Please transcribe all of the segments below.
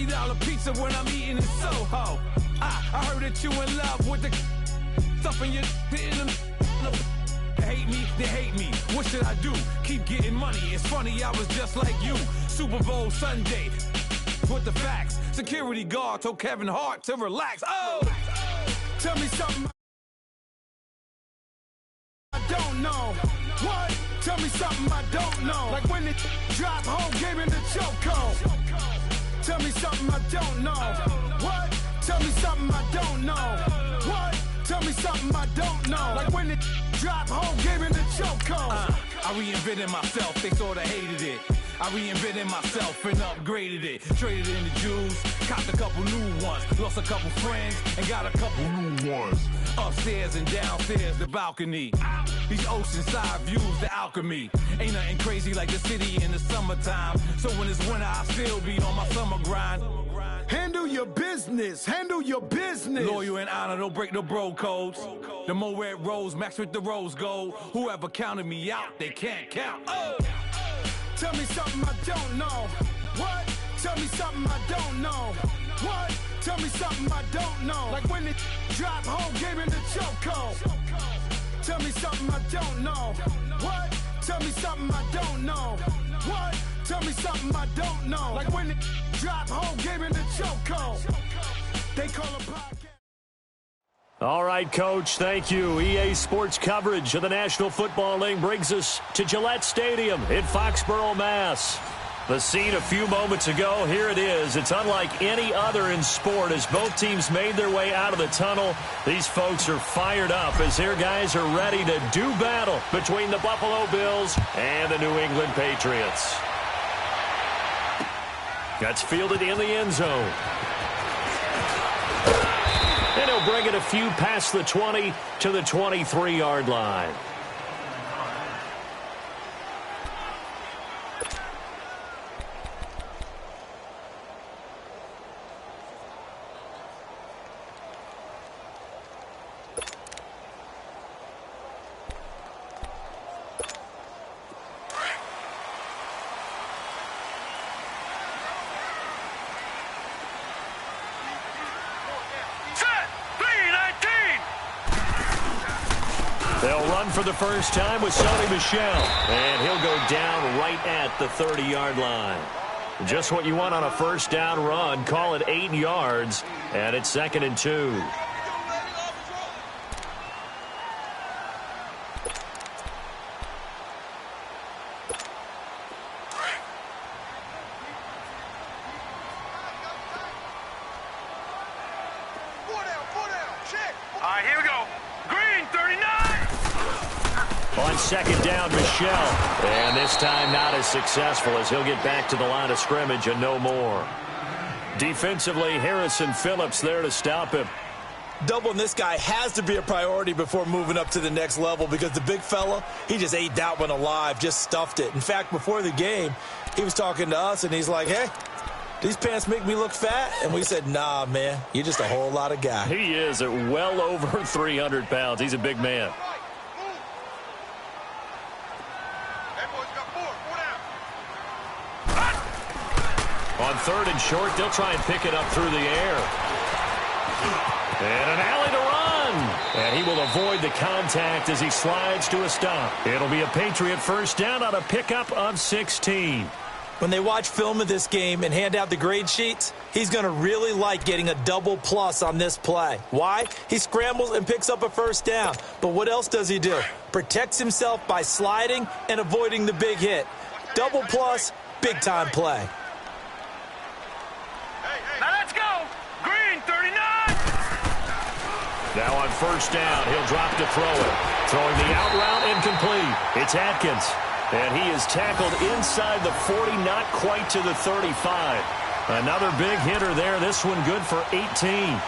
$50 pizza when I'm eating in Soho. I heard that you in love with the stuff in your hate me, they hate me. What should I do? Keep getting money. It's funny, I was just like you. Super Bowl Sunday with the facts. Security guard told Kevin Hart to relax. Oh, tell me something I don't know. What? Tell me something I don't know. Like when it drop home, game in the chokehold. Tell me something I don't know. What? Tell me something I don't know. What? Tell me something I don't know. Like when it drop home, game in the chokehold. I reinvented myself, they sorta hated it. I reinvented myself and upgraded it. Traded in the Jews, copped a couple new ones. Lost a couple friends and got a couple new ones. Upstairs and downstairs, the balcony. These oceanside views, the alchemy. Ain't nothing crazy like the city in the summertime. So when it's winter, I still be on my summer grind. Handle your business, handle your business. Loyal and honor, don't break no bro codes. The more red rose, max with the rose gold. Whoever counted me out, they can't count. Oh! Tell me something I don't know. What? Tell me something I don't know. What? Tell me something I don't know. Like when it drop home, game in the chokehold. Tell me something I don't know. What? Tell me something I don't know. What? Tell me something I don't know. Like when it drop home, game in the chokehold. They call a podcast. All right, Coach, thank you. EA Sports coverage of the National Football League brings us to Gillette Stadium in Foxborough, Mass. The scene a few moments ago, here it is. It's unlike any other in sport as both teams made their way out of the tunnel. These folks are fired up as their guys are ready to do battle between the Buffalo Bills and the New England Patriots. That's fielded in the end zone. And he'll bring it a few past the 20 to the 23-yard line. They'll run for the first time with Sony Michel, and he'll go down right at the 30-yard line. Just what you want on a first down run. Call it 8 yards, and it's 2nd and 2. Here we go. Green, 39. On 2nd down, Michel. And this time not as successful as he'll get back to the line of scrimmage and no more. Defensively, Harrison Phillips there to stop him. Doubling this guy has to be a priority before moving up to the next level because the big fella, he just ate that one alive, just stuffed it. In fact, before the game, he was talking to us, and he's like, hey, these pants make me look fat? And we said, nah, man, you're just a whole lot of guy. He is at well over 300 pounds. He's a big man. On 3rd and short, they'll try and pick it up through the air. And an alley to run. And he will avoid the contact as he slides to a stop. It'll be a Patriot first down on a pickup of 16. When they watch film of this game and hand out the grade sheets, he's going to really like getting a double plus on this play. Why? He scrambles and picks up a first down. But what else does he do? Protects himself by sliding and avoiding the big hit. Double plus, big-time play. Now let's go. Green, 39. Now on first down, he'll drop to throw it. Throwing the out route incomplete. It's Atkins. And he is tackled inside the 40, not quite to the 35. Another big hitter there. This one good for 18.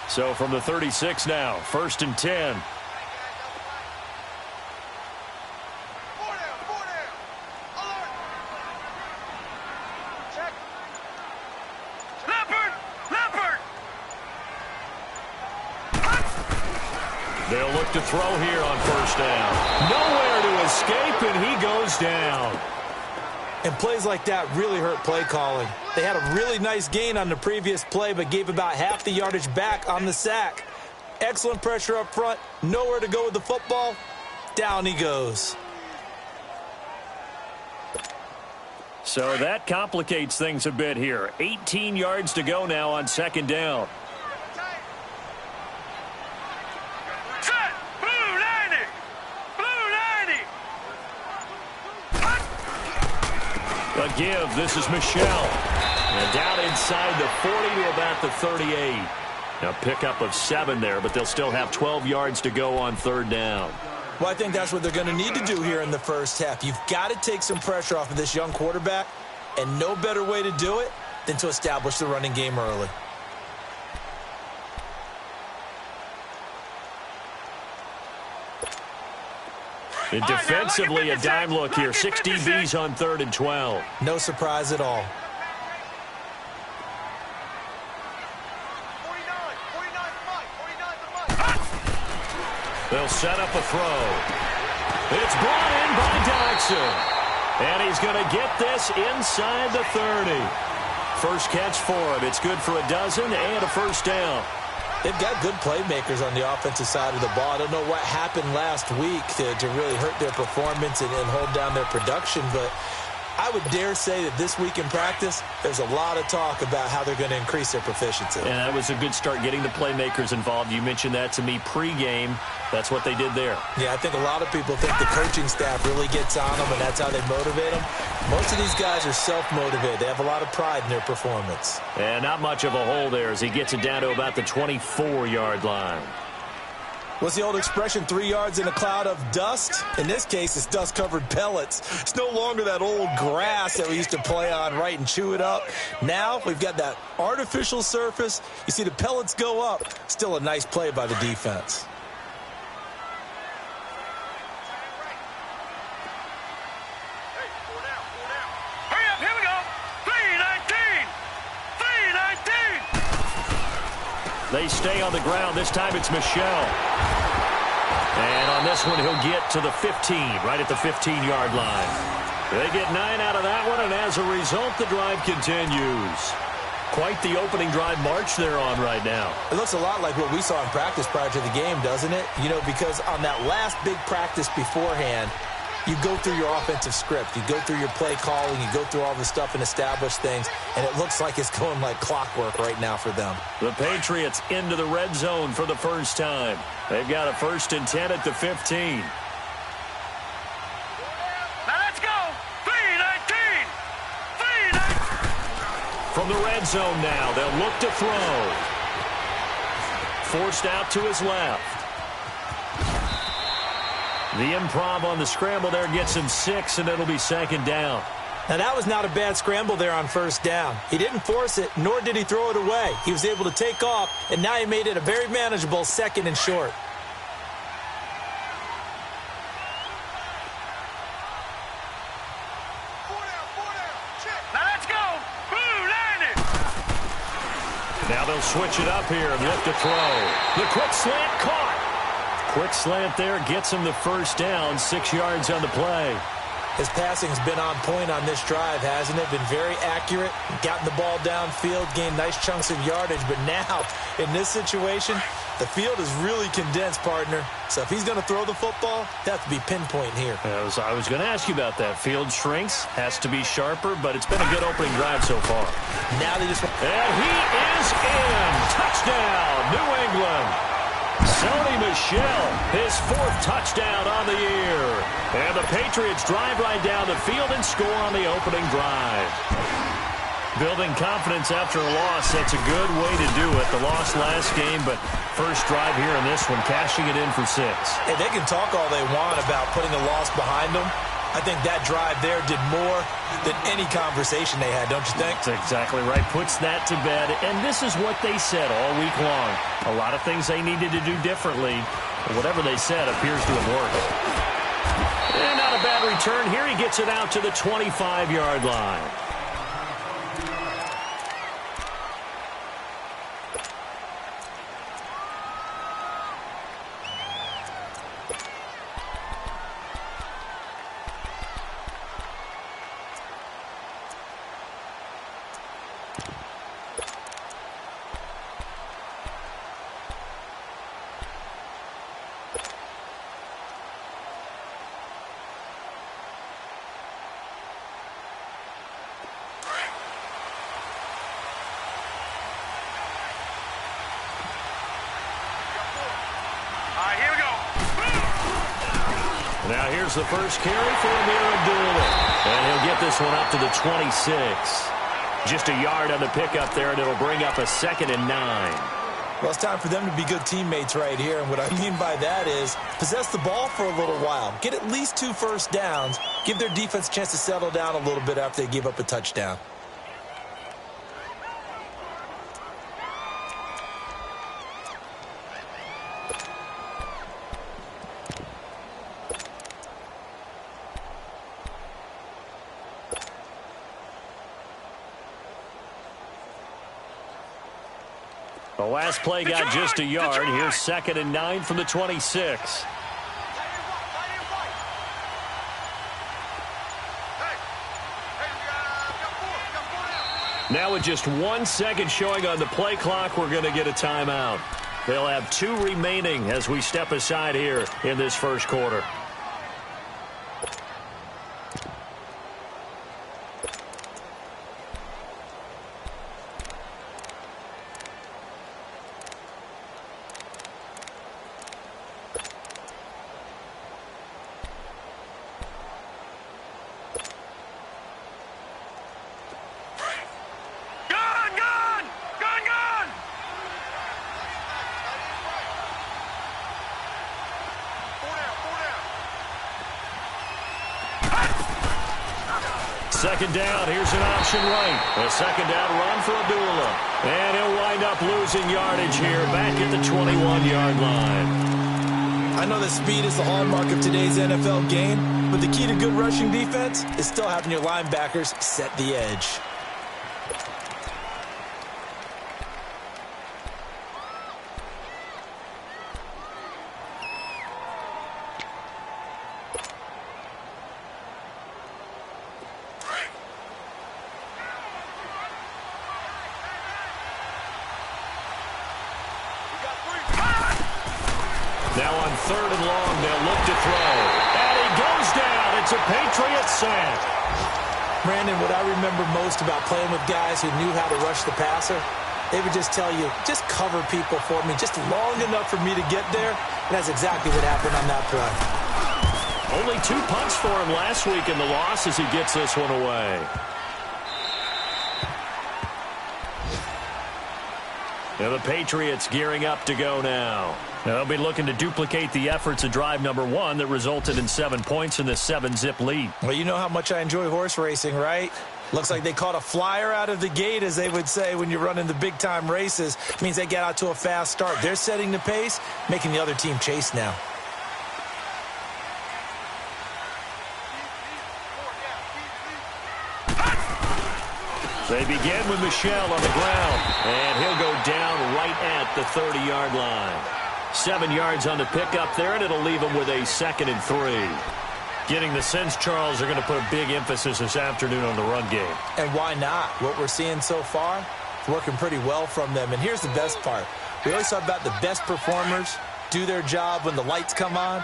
So from the 36 now, 1st and 10. They'll look to throw here on first down. Nowhere to escape, and he goes down. And plays like that really hurt play calling. They had a really nice gain on the previous play, but gave about half the yardage back on the sack. Excellent pressure up front. Nowhere to go with the football. Down he goes. So that complicates things a bit here. 18 yards to go now on second down. Set. Blue 90. Blue 90. A give. This is Michelle. And down inside the 40 to about the 38. Now pickup of 7 there, but they'll still have 12 yards to go on third down. Well, I think that's what they're going to need to do here in the first half. You've got to take some pressure off of this young quarterback, and no better way to do it than to establish the running game early. And defensively, a dime look here. 6 DBs on 3rd and 12. No surprise at all. They'll set up a throw. It's brought in by Dodson. And he's going to get this inside the 30. First catch for him. It's good for a dozen and a first down. They've got good playmakers on the offensive side of the ball. I don't know what happened last week to really hurt their performance and hold down their production, but I would dare say that this week in practice, there's a lot of talk about how they're going to increase their proficiency. And that was a good start, getting the playmakers involved. You mentioned that to me pregame. That's what they did there. Yeah, I think a lot of people think the coaching staff really gets on them, and that's how they motivate them. Most of these guys are self-motivated. They have a lot of pride in their performance. And not much of a hole there as he gets it down to about the 24-yard line. What's the old expression, 3 yards in a cloud of dust? In this case, it's dust-covered pellets. It's no longer that old grass that we used to play on, right, and chew it up. Now we've got that artificial surface. You see the pellets go up. Still a nice play by the defense. Hurry up, here we go. 319. 319. They stay on the ground. This time it's Michelle. And on this one, he'll get to the 15, right at the 15-yard line. They get 9 out of that one, and as a result, the drive continues. Quite the opening drive march they're on right now. It looks a lot like what we saw in practice prior to the game, doesn't it? You know, because on that last big practice beforehand, you go through your offensive script. You go through your play calling. You go through all the stuff and establish things. And it looks like it's going like clockwork right now for them. The Patriots into the red zone for the first time. They've got a 1st and 10 at the 15. Now let's go. 319. 319. From the red zone now, they'll look to throw. Forced out to his left. The improv on the scramble there gets him 6, and it'll be 2nd down. Now, that was not a bad scramble there on first down. He didn't force it, nor did he throw it away. He was able to take off, and now he made it a very manageable 2nd and short. Now let's go. Blue 90. Now they'll switch it up here and look to throw. The quick slant caught. Quick slant there gets him the first down, 6 yards on the play. His passing's been on point on this drive, hasn't it? Been very accurate, gotten the ball downfield, gained nice chunks of yardage. But now, in this situation, the field is really condensed, partner. So if he's going to throw the football, that has to be pinpoint here. I was going to ask you about that. Field shrinks, has to be sharper, but it's been a good opening drive so far. Now they just... And he is in! Touchdown, New England! Sony Michel, his 4th touchdown on the year. And the Patriots drive right down the field and score on the opening drive. Building confidence after a loss, that's a good way to do it. The loss last game, but first drive here in this one, cashing it in for 6. Hey, they can talk all they want about putting a loss behind them. I think that drive there did more than any conversation they had, don't you think? That's exactly right. Puts that to bed. And this is what they said all week long. A lot of things they needed to do differently. But whatever they said appears to have worked. And not a bad return. Here he gets it out to the 25-yard line. Now here's the first carry for Amir Abdullah. And he'll get this one up to the 26. Just a yard on the pickup there, and it'll bring up a 2nd and 9. Well, it's time for them to be good teammates right here. And what I mean by that is possess the ball for a little while. Get at least 2 first downs. Give their defense a chance to settle down a little bit after they give up a touchdown. The last play got just a yard. Here's 2nd and 9 from the 26. Now with just 1 second showing on the play clock, we're going to get a timeout. They'll have 2 remaining as we step aside here in this first quarter. Second down, here's an option right. A second down run for Abdullah. And he'll wind up losing yardage here back at the 21-yard line. I know that speed is the hallmark of today's NFL game, but the key to good rushing defense is still having your linebackers set the edge. Now on 3rd and long, they'll look to throw. And he goes down. It's a Patriot sack. Brandon, what I remember most about playing with guys who knew how to rush the passer, they would just tell you, just cover people for me, just long enough for me to get there. And that's exactly what happened on that play. Only 2 punts for him last week in the loss as he gets this one away. Now the Patriots gearing up to go now. They'll be looking to duplicate the efforts of drive number 1 that resulted in 7 points in the 7-zip lead. Well, you know how much I enjoy horse racing, right? Looks like they caught a flyer out of the gate, as they would say when you're running the big-time races. It means they get out to a fast start. They're setting the pace, making the other team chase now. They begin with Michel on the ground, and he'll go down right at the 30-yard line. 7 yards on the pickup there, and it'll leave him with a 2nd and 3. Getting the sense, Charles, are going to put a big emphasis this afternoon on the run game. And why not? What we're seeing so far is working pretty well from them. And here's the best part. We always talk about the best performers do their job when the lights come on.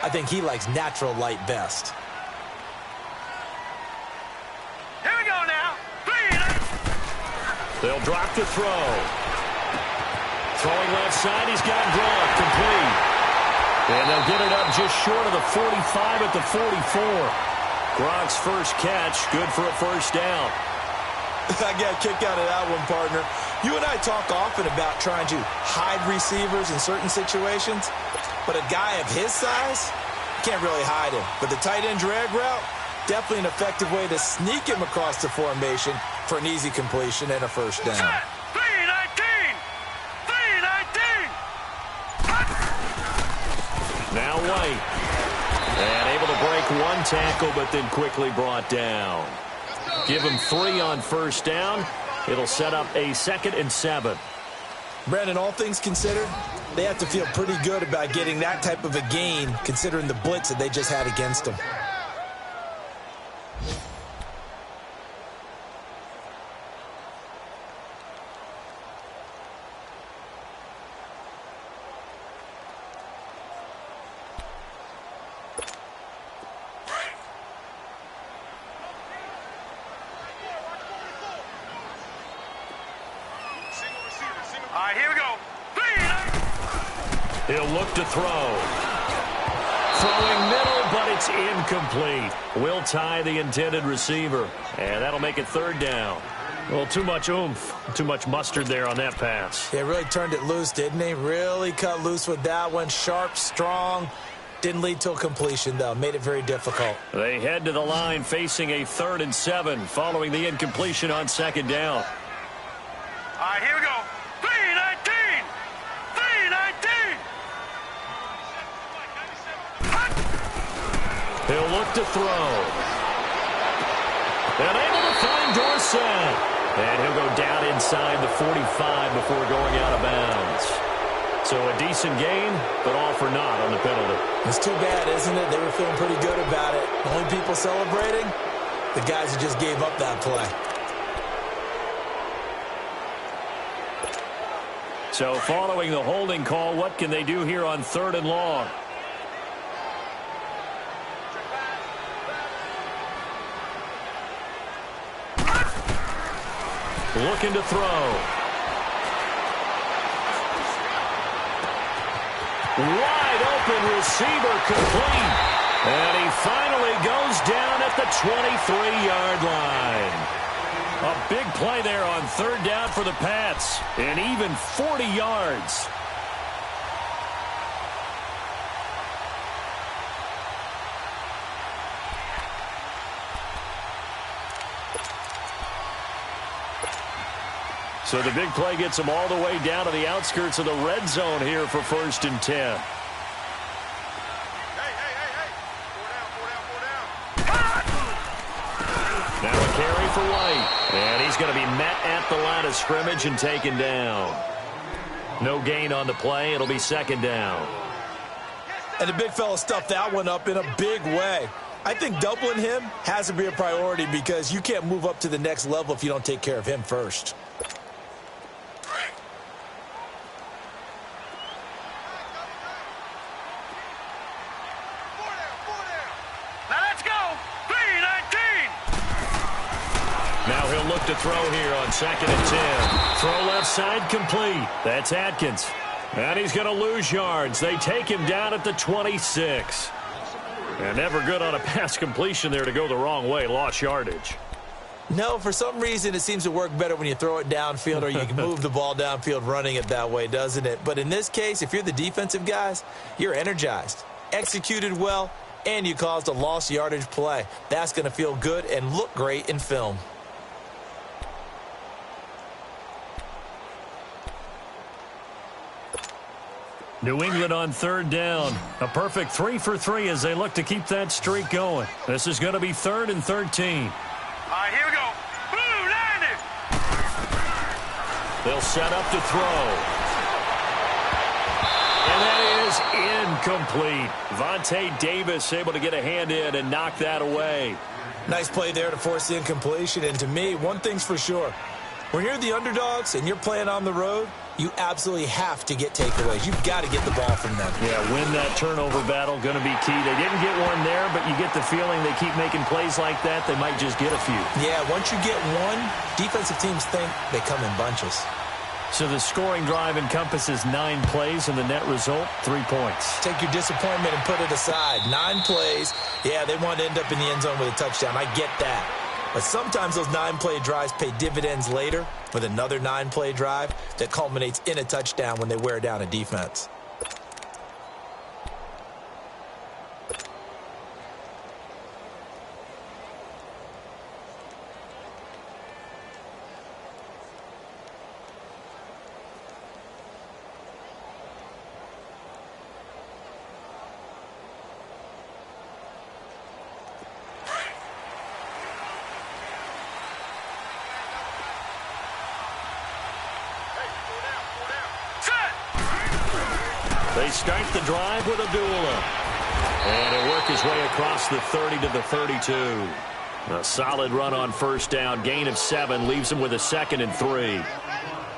I think he likes natural light best. Here we go now. They'll drop the throw. Throwing left side, he's got Gronk complete. And they'll get it up just short of the 45 at the 44. Gronk's first catch, good for a first down. I got a kick out of that one, partner. You and I talk often about trying to hide receivers in certain situations, but a guy of his size, can't really hide him. But the tight end drag route, definitely an effective way to sneak him across the formation for an easy completion and a first down. Now White. And able to break 1 tackle, but then quickly brought down. Give him 3 on first down. It'll set up a 2nd and 7. Brandon, all things considered, they have to feel pretty good about getting that type of a gain, considering the blitz that they just had against them. Here we go. He'll look to throw. throwing middle, but it's incomplete. Will tie the intended receiver, and that'll make it third down. Well, too much oomph, too much mustard there on that pass. They really turned it loose, didn't they? Really cut loose with that one. Sharp, strong. Didn't lead to a completion, though. Made it very difficult. They head to the line facing a 3rd and 7 following the incompletion on 2nd down. All right, here we go. 3-19. 3-19. He'll look to throw. And able to find Dorsett. And he'll go down inside the 45 before going out of bounds. So a decent gain, but all for naught on the penalty. It's too bad, isn't it? They were feeling pretty good about it. The only people celebrating, the guys who just gave up that play. So following the holding call, what can they do here on 3rd and long? Looking to throw. Wide open receiver complete. And he finally goes down at the 23-yard line. A big play there on 3rd down for the Pats. And even 40 yards. So the big play gets them all the way down to the outskirts of the red zone here for 1st and 10. Hey. 4 down. Now a carry for White. And he's going to be met at the line of scrimmage and taken down. No gain on the play. It'll be 2nd down. And the big fella stuffed that one up in a big way. I think doubling him has to be a priority because you can't move up to the next level if you don't take care of him first. Look to throw here on 2nd and 10. Throw left side complete. That's Atkins. And he's going to lose yards. They take him down at the 26. And never good on a pass completion there to go the wrong way. Lost yardage. No, for some reason it seems to work better when you throw it downfield or you can move the ball downfield running it that way, doesn't it? But in this case, if you're the defensive guys, you're energized, executed well, and you caused a lost yardage play. That's going to feel good and look great in film. New England on 3rd down. A perfect 3 for 3 as they look to keep that streak going. This is going to be 3rd and 13. All right, here we go. Blue 90. They'll set up to throw. And that is incomplete. Vontae Davis able to get a hand in and knock that away. Nice play there to force the incompletion. And to me, one thing's for sure. When you're the underdogs and you're playing on the road, you absolutely have to get takeaways. You've got to get the ball from them. Yeah, win that turnover battle, going to be key. They didn't get one there, but you get the feeling they keep making plays like that, they might just get a few. Yeah, once you get one, defensive teams think they come in bunches. So the scoring drive encompasses 9 plays, and the net result, 3 points. Take your disappointment and put it aside. 9 plays. Yeah, they want to end up in the end zone with a touchdown. I get that. But sometimes those 9-play drives pay dividends later with another 9-play drive that culminates in a touchdown when they wear down a defense. They start the drive with Abdullah. And he'll work his way across the 30 to the 32. A solid run on 1st down. Gain of 7 leaves him with a 2nd and 3.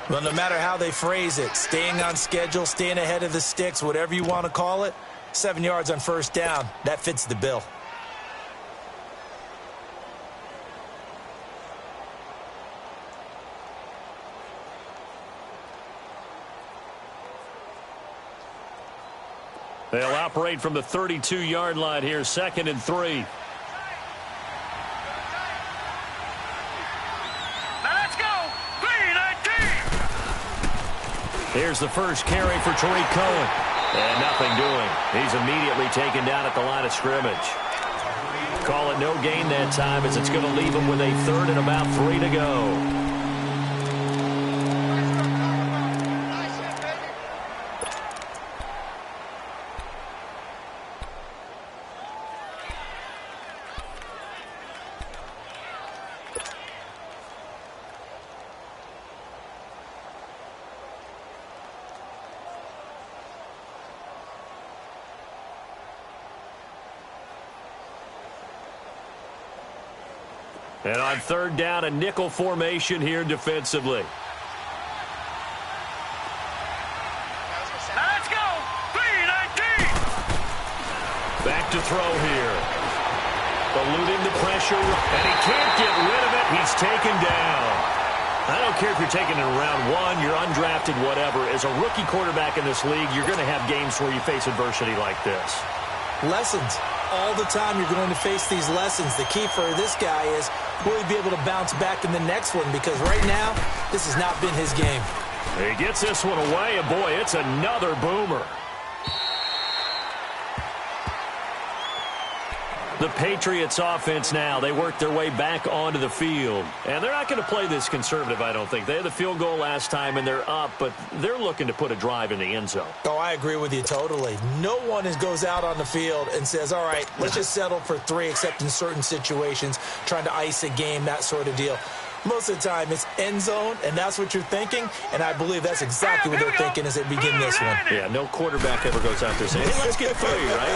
Well, no matter how they phrase it, staying on schedule, staying ahead of the sticks, whatever you want to call it, 7 yards on 1st down, that fits the bill. They'll operate from the 32-yard line here, 2nd and 3. Let's go. 3-19. Here's the first carry for Tariq Cohen. And nothing doing. He's immediately taken down at the line of scrimmage. Call it no gain that time as it's going to leave him with a 3rd and about 3 to go. And on 3rd down, a nickel formation here defensively. Let's go. 3-19. Back to throw here. Eluding the pressure, and he can't get rid of it. He's taken down. I don't care if you're taken in round 1, you're undrafted, whatever. As a rookie quarterback in this league, you're going to have games where you face adversity like this. Lessons. All the time you're going to face these lessons. The key for this guy is will he be able to bounce back in the next one, because right now this has not been his game. He gets this one away, and boy, it's another boomer. The Patriots offense now, they work their way back onto the field. And they're not going to play this conservative, I don't think. They had the field goal last time, and they're up, but they're looking to put a drive in the end zone. Oh, I agree with you totally. No one goes out on the field and says, all right, let's just settle for 3, except in certain situations, trying to ice a game, that sort of deal. Most of the time, it's end zone, and that's what you're thinking, and I believe that's exactly what they're thinking as they begin this one. Yeah, no quarterback ever goes out there saying, hey, let's get 3, right?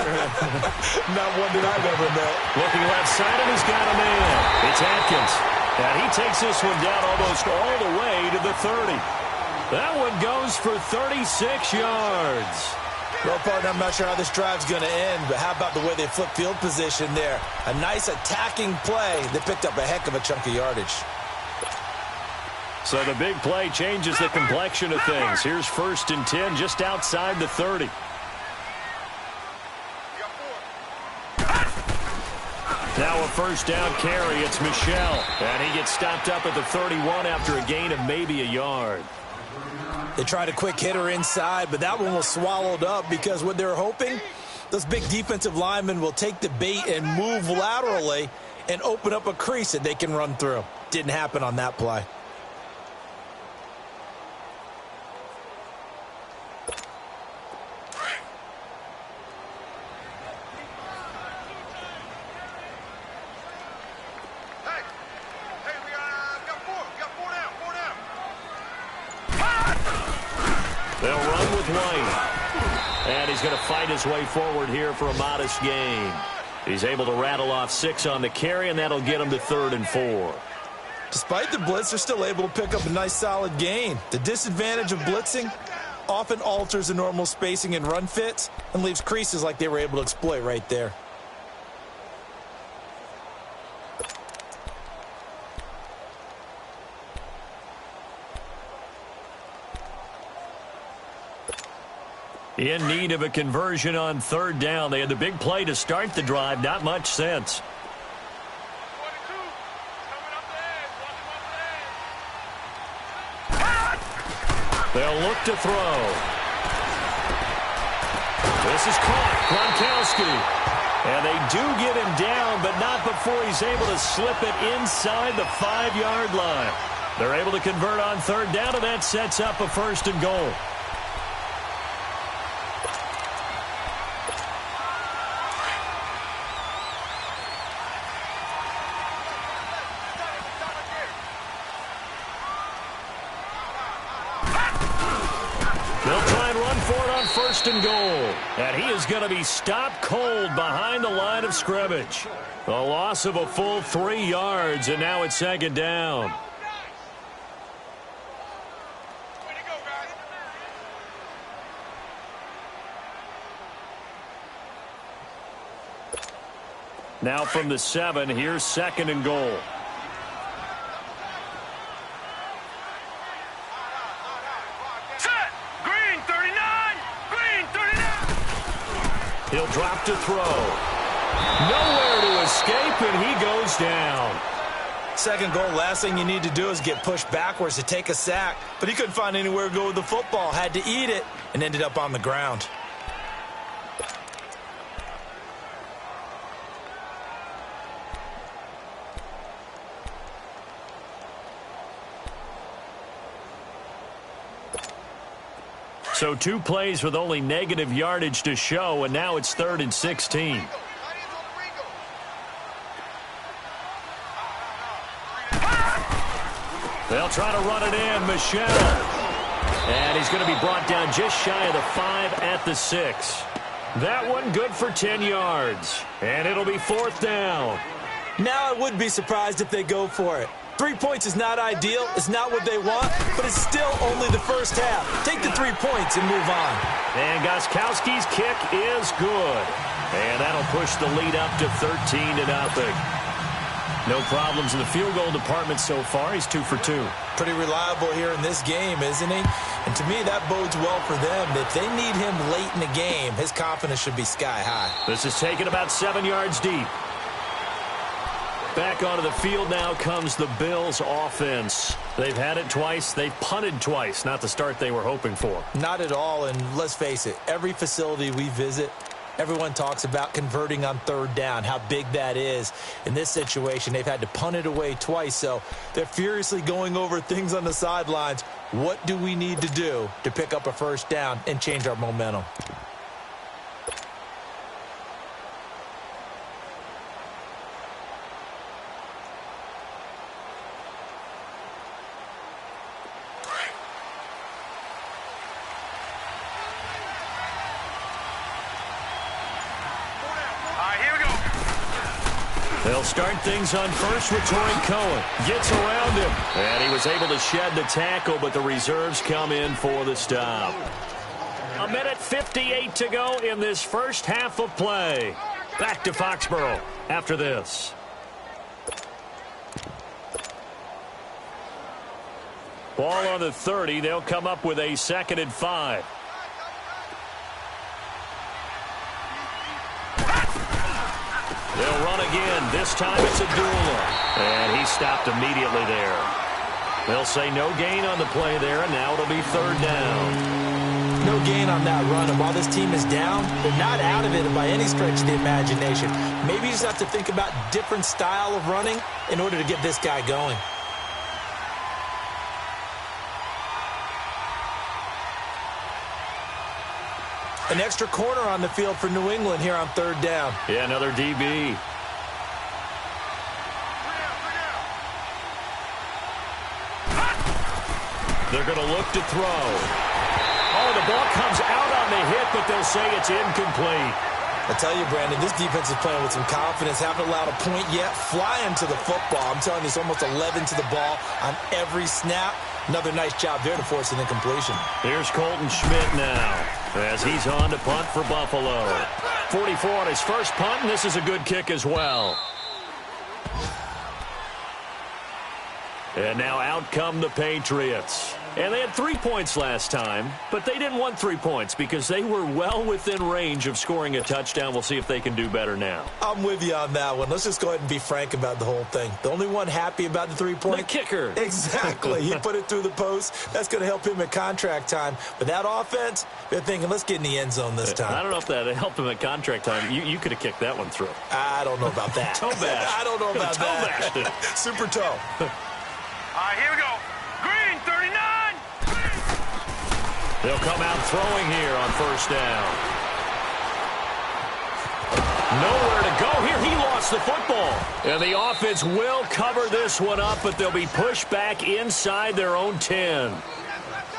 Not one that I've ever met. Looking left side, and he's got a man. It's Atkins. And he takes this one down almost all the way to the 30. That one goes for 36 yards. Well, partner, I'm not sure how this drive's going to end, but how about the way they flip field position there? A nice attacking play. They picked up a heck of a chunk of yardage. So the big play changes the complexion of things. Here's 1st and 10 just outside the 30. Now a 1st down carry. It's Michel. And he gets stopped up at the 31 after a gain of maybe a yard. They tried a quick hitter inside, but that one was swallowed up because what they're hoping, those big defensive linemen will take the bait and move laterally and open up a crease that they can run through. Didn't happen on that play. They'll run with White. And he's going to fight his way forward here for a modest gain. He's able to rattle off 6 on the carry, and that'll get him to 3rd and 4. Despite the blitz, they're still able to pick up a nice solid gain. The disadvantage of blitzing often alters the normal spacing and run fits and leaves creases like they were able to exploit right there. In need of a conversion on 3rd down. They had the big play to start the drive. Not much sense. They'll look to throw. This is caught. Gronkowski. And they do get him down, but not before he's able to slip it inside the 5-yard line. They're able to convert on 3rd down, and that sets up a 1st and goal. They'll try and run for it on 1st and goal. And he is going to be stopped cold behind the line of scrimmage. A loss of a full 3 yards, and now it's 2nd down. Now from the 7, here's 2nd and goal. He'll drop to throw. Nowhere to escape, and he goes down. Second goal, last thing you need to do is get pushed backwards to take a sack. But he couldn't find anywhere to go with the football. Had to eat it and ended up on the ground. So 2 plays with only negative yardage to show, and now it's 3rd and 16. They'll try to run it in. Michel. And he's going to be brought down just shy of the 5 at the 6. That one good for 10 yards. And it'll be 4th down. Now I would be surprised if they go for it. 3 points is not ideal. It's not what they want, but it's still only the first half. Take the 3 points and move on. And Gostkowski's kick is good. And that'll push the lead up to 13-0. No problems in the field goal department so far. He's 2 for 2. Pretty reliable here in this game, isn't he? And to me, that bodes well for them. If they need him late in the game, his confidence should be sky high. This is taken about 7 yards deep. Back onto the field now comes the Bills offense. They've had it twice. They've punted twice. Not the start they were hoping for. Not at all, and let's face it, every facility we visit, everyone talks about converting on 3rd down, how big that is. In this situation, they've had to punt it away twice, so they're furiously going over things on the sidelines. What do we need to do to pick up a 1st down and change our momentum? They'll start things on first with Torrey Cohen. Gets around him. And he was able to shed the tackle, but the reserves come in for the stop. 1:58 to go in this first half of play. Back to Foxborough after this. Ball on the 30. They'll come up with a 2nd and 5. They'll run again. This time it's a duel. And he stopped immediately there. They'll say no gain on the play there, and now it'll be 3rd down. No gain on that run, and while this team is down, they're not out of it by any stretch of the imagination. Maybe you just have to think about different style of running in order to get this guy going. An extra corner on the field for New England here on 3rd down. Yeah, another DB. They're going to look to throw. Oh, the ball comes out on the hit, but they'll say it's incomplete. I tell you, Brandon, this defense is playing with some confidence. Haven't allowed a point yet. Flying to the football. I'm telling you, it's almost 11 to the ball on every snap. Another nice job there to force an incompletion. Here's Colton Schmidt now as he's on to punt for Buffalo. 44 on his first punt, and this is a good kick as well. And now out come the Patriots. And they had 3 points last time, but they didn't want 3 points because they were well within range of scoring a touchdown. We'll see if they can do better now. I'm with you on that one. Let's just go ahead and be frank about the whole thing. The only one happy about the 3-point? The kicker. Exactly. He put it through the post. That's going to help him at contract time. But that offense, they're thinking, let's get in the end zone this time. I don't know if that helped him at contract time. You could have kicked that one through. I don't know about that. Toe bash. I don't know about that. Toe bashed it. Super toe. All right, here we go. Green, 39. They'll come out throwing here on 1st down. Nowhere to go here. He lost the football. And the offense will cover this one up, but they'll be pushed back inside their own 10.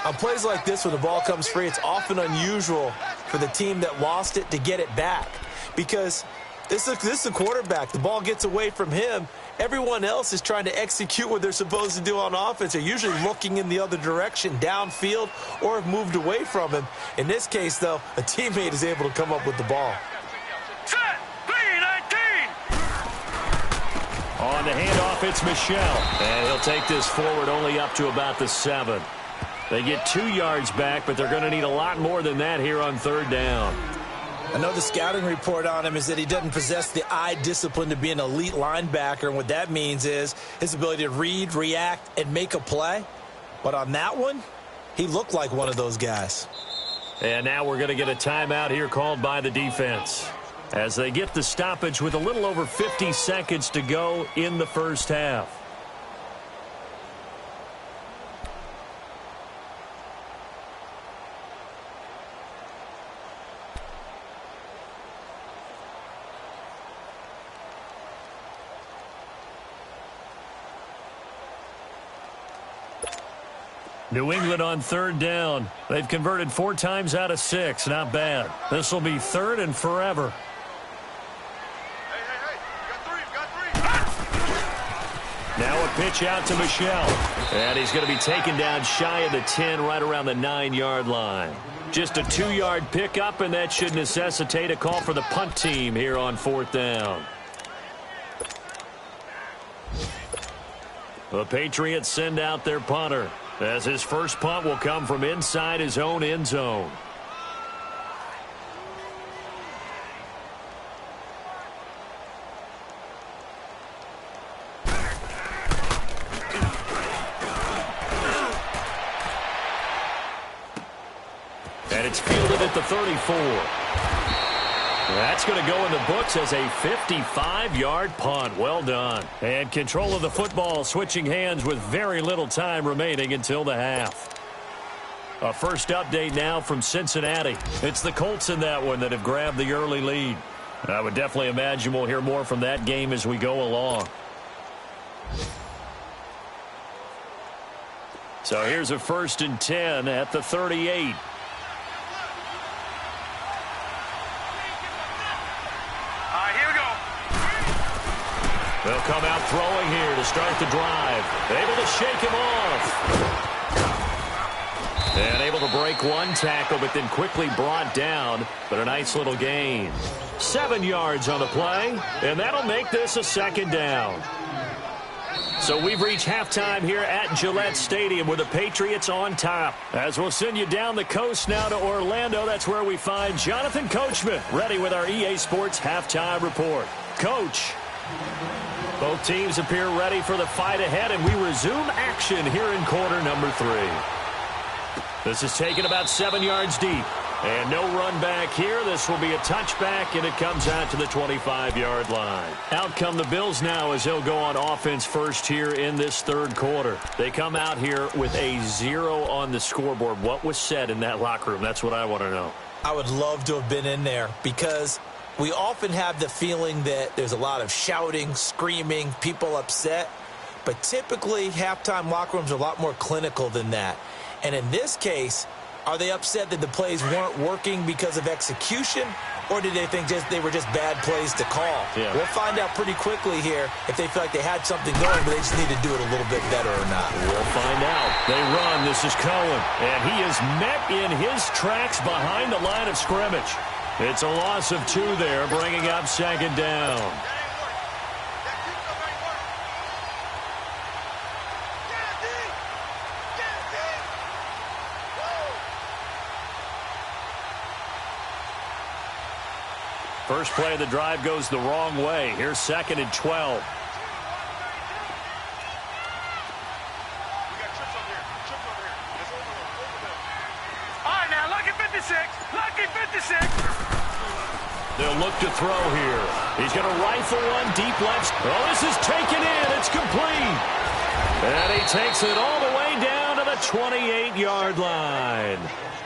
On plays like this where the ball comes free, it's often unusual for the team that lost it to get it back. Because this is the quarterback. The ball gets away from him. Everyone else is trying to execute what they're supposed to do on offense. They're usually looking in the other direction, downfield, or have moved away from him. In this case, though, a teammate is able to come up with the ball. Set. 3-19. On the handoff, it's Michel. And he'll take this forward only up to about the 7. They get 2 yards back, but they're going to need a lot more than that here on 3rd down. I know the scouting report on him is that he doesn't possess the eye discipline to be an elite linebacker, and what that means is his ability to read, react, and make a play. But on that one, he looked like one of those guys. And now we're going to get a timeout here called by the defense as they get the stoppage with a little over 50 seconds to go in the first half. New England on third down. They've converted 4 times out of 6. Not bad. This will be 3rd and forever. Now a pitch out to Michel. And he's going to be taken down shy of the 10, right around the 9-yard line. Just a 2-yard pickup, and that should necessitate a call for the punt team here on 4th down. The Patriots send out their punter, as his first punt will come from inside his own end zone. And it's fielded at the 34. That's going to go in the books as a 55-yard punt. Well done. And control of the football switching hands with very little time remaining until the half. A first update now from Cincinnati. It's the Colts in that one that have grabbed the early lead. I would definitely imagine we'll hear more from that game as we go along. So here's a 1st and 10 at the 38. They'll come out throwing here to start the drive. Able to shake him off. And able to break one tackle, but then quickly brought down. But a nice little gain. 7 yards on the play, and that'll make this a 2nd down. So we've reached halftime here at Gillette Stadium with the Patriots on top. As we'll send you down the coast now to Orlando, that's where we find Jonathan Coachman, ready with our EA Sports Halftime Report. Coach. Both teams appear ready for the fight ahead, and we resume action here in quarter number 3. This is taken about 7 yards deep. And no run back here. This will be a touchback, and it comes out to the 25-yard line. Out come the Bills now as they'll go on offense first here in this 3rd quarter. They come out here with a 0 on the scoreboard. What was said in that locker room? That's what I want to know. I would love to have been in there because we often have the feeling that there's a lot of shouting, screaming, people upset. But typically, halftime locker rooms are a lot more clinical than that. And in this case, are they upset that the plays weren't working because of execution, or did they think they were just bad plays to call? Yeah. We'll find out pretty quickly here if they feel like they had something going, but they just need to do it a little bit better or not. We'll find out. They run. This is Cohen, and he is met in his tracks behind the line of scrimmage. It's a loss of 2 there, bringing up 2nd down. First play of the drive goes the wrong way. Here's 2nd and 12. They'll look to throw here. He's going to rifle one deep left. Oh, this is taken in. It's complete. And he takes it all the way down to the 28-yard line.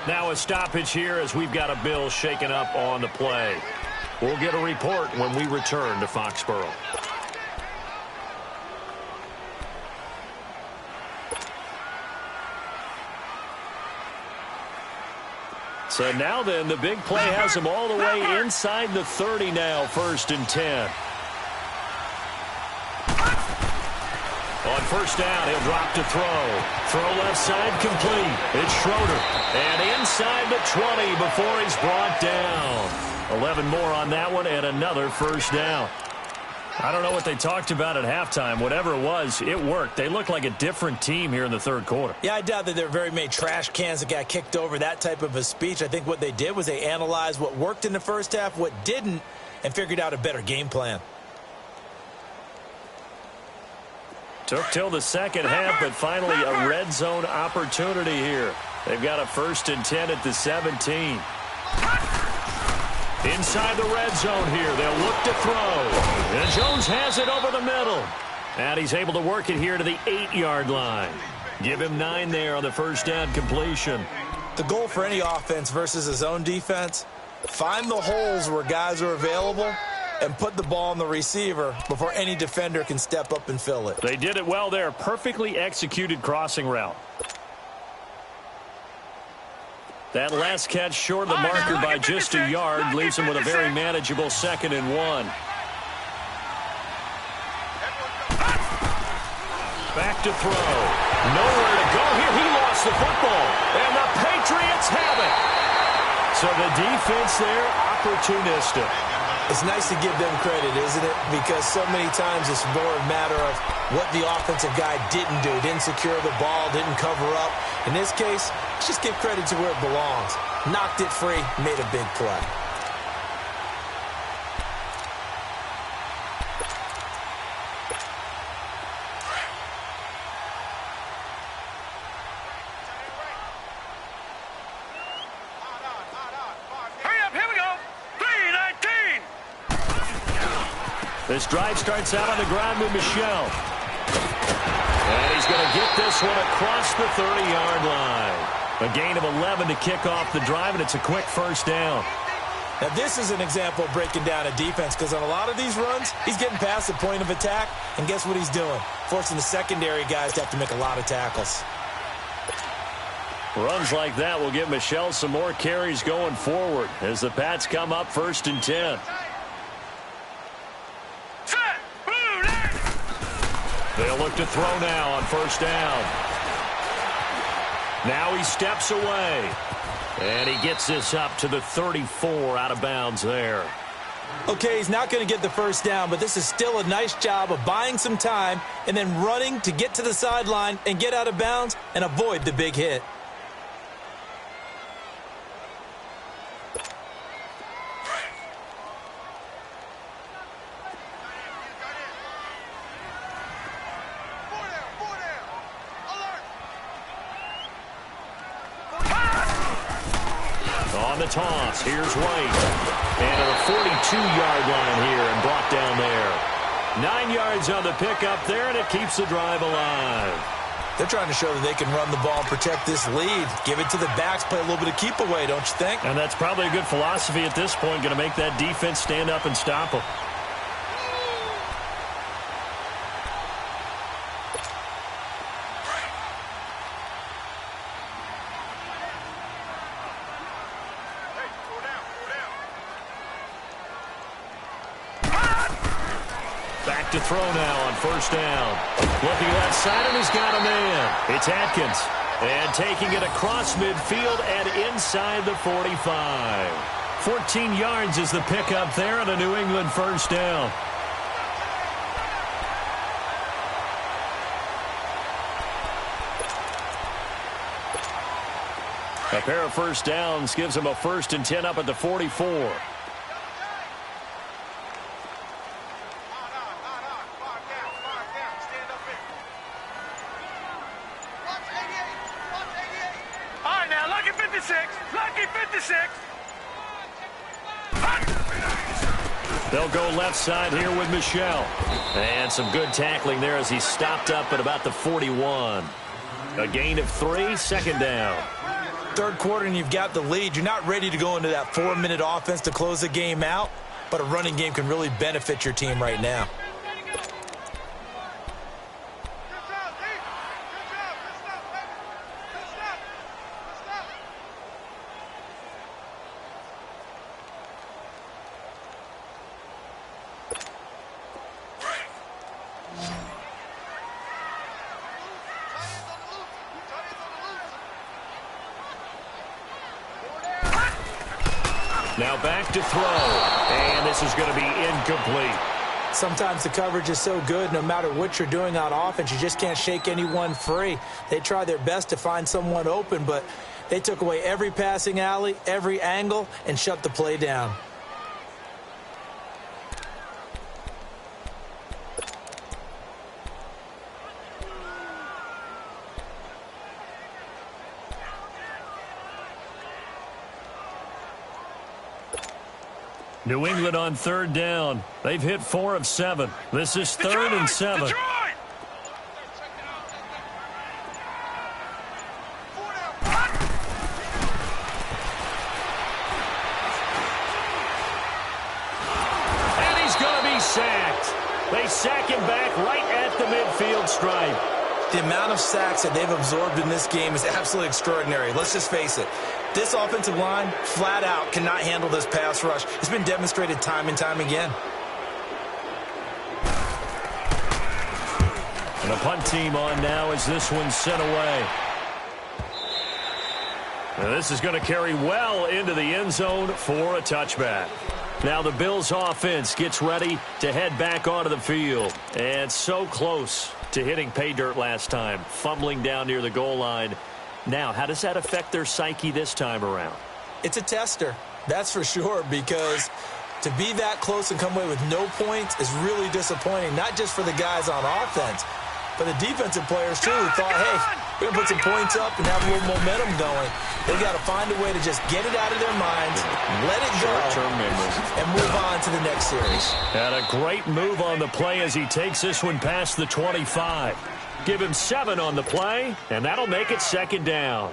Now a stoppage here as we've got a Bill shaken up on the play. We'll get a report when we return to Foxborough. So now then, the big play has him all the way inside the 30 now, 1st and 10. On 1st down, he'll drop to throw. Throw left side complete. It's Schroeder. And inside the 20 before he's brought down. 11 more on that one and another 1st down. I don't know what they talked about at halftime. Whatever it was, it worked. They looked like a different team here in the third quarter. Yeah, I doubt that there were very many trash cans that got kicked over, that type of a speech. I think what they did was they analyzed what worked in the first half, what didn't, and figured out a better game plan. Took till the second half, but finally a red zone opportunity here. They've got a 1st and 10 at the 17. Inside the red zone here, they'll look to throw. And Jones has it over the middle. And he's able to work it here to the 8-yard line. Give him 9 there on the first down completion. The goal for any offense versus his own defense, find the holes where guys are available and put the ball on the receiver before any defender can step up and fill it. They did it well there. Perfectly executed crossing route. That last catch short of the marker by just a yard leaves him with a very manageable 2nd and 1. Back to throw. Nowhere to go here. He lost the football. And the Patriots have it. So the defense there, opportunistic. It's nice to give them credit, isn't it? Because so many times it's more a matter of what the offensive guy didn't do. Didn't secure the ball, didn't cover up. In this case, let's just give credit to where it belongs. Knocked it free, made a big play. This drive starts out on the ground with Michel. And he's going to get this one across the 30-yard line. A gain of 11 to kick off the drive, and it's a quick first down. Now, this is an example of breaking down a defense, because on a lot of these runs, he's getting past the point of attack, and guess what he's doing? Forcing the secondary guys to have to make a lot of tackles. Runs like that will give Michel some more carries going forward as the Pats come up 1st and 10. They'll look to throw now on first down. Now he steps away. And he gets this up to the 34 out of bounds there. Okay, he's not going to get the first down, but this is still a nice job of buying some time and then running to get to the sideline and get out of bounds and avoid the big hit. On the toss, here's White. And at the 42-yard line here and brought down there. 9 yards on the pickup there, and it keeps the drive alive. They're trying to show that they can run the ball and protect this lead. Give it to the backs, play a little bit of keep away, don't you think? And that's probably a good philosophy at this point, going to make that defense stand up and stop them. To throw now on first down. Looking left side, and he's got a man. It's Atkins. And taking it across midfield and inside the 45. 14 yards is the pickup there on a New England first down. A pair of first downs gives him a 1st and 10 up at the 44. They'll go left side here with Michel. And some good tackling there as he stopped up at about the 41. A gain of 3, 2nd down. Third quarter and you've got the lead. You're not ready to go into that 4-minute offense to close the game out, but a running game can really benefit your team right now. Now back to throw. And this is going to be incomplete. Sometimes the coverage is so good, no matter what you're doing on offense, you just can't shake anyone free. They try their best to find someone open, but they took away every passing alley, every angle, and shut the play down. New England on third down. They've hit 4 of 7. This is third and 7. Detroit! And he's going to be sacked. They sack him back right at the midfield stripe. The amount of sacks that they've absorbed in this game is absolutely extraordinary. Let's just face it. This offensive line, flat out, cannot handle this pass rush. It's been demonstrated time and time again. And a punt team on now as this one's sent away. Now this is going to carry well into the end zone for a touchback. Now the Bills offense gets ready to head back onto the field. And so close to hitting pay dirt last time, fumbling down near the goal line. Now, how does that affect their psyche this time around? It's a tester, that's for sure, because to be that close and come away with no points is really disappointing, not just for the guys on offense, but the defensive players, too, who thought, hey, we're going to put some points up and have a little momentum going. They've got to find a way to just get it out of their minds, let it go, and move on to the next series. And a great move on the play as he takes this one past the 25. Give him 7 on the play, and that'll make it second down.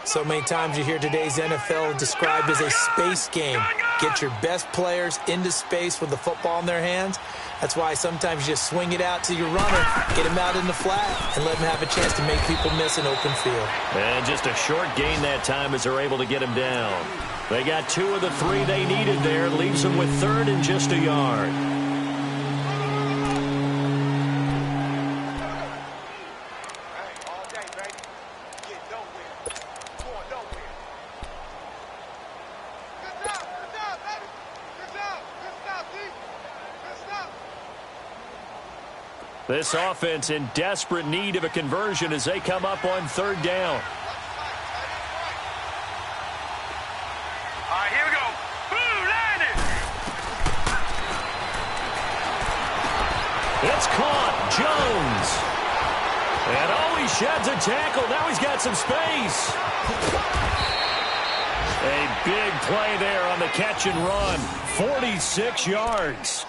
So many times you hear today's NFL described as a space game. Get your best players into space with the football in their hands. That's why sometimes you just swing it out to your runner, get him out in the flat, and let him have a chance to make people miss an open field. And just a short gain that time as they're able to get him down. They got 2 of the 3 they needed there. Leaves them with third and just a yard. This offense in desperate need of a conversion as they come up on third down. All right, here we go. Boom, landed. It's caught. Jones. And oh, he sheds a tackle. Now he's got some space. A big play there on the catch and run. 46 yards.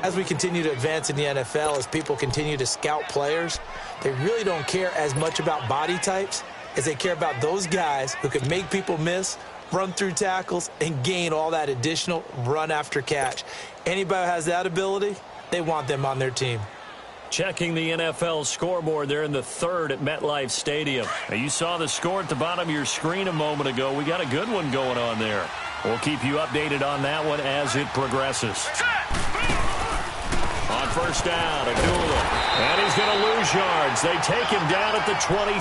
As we continue to advance in the NFL, as people continue to scout players, they really don't care as much about body types as they care about those guys who can make people miss, run through tackles, and gain all that additional run after catch. Anybody who has that ability, they want them on their team. Checking the NFL scoreboard there in the third at MetLife Stadium. Now, you saw the score at the bottom of your screen a moment ago. We got a good one going on there. We'll keep you updated on that one as it progresses. On first down, Abdullah. And he's going to lose yards. They take him down at the 26.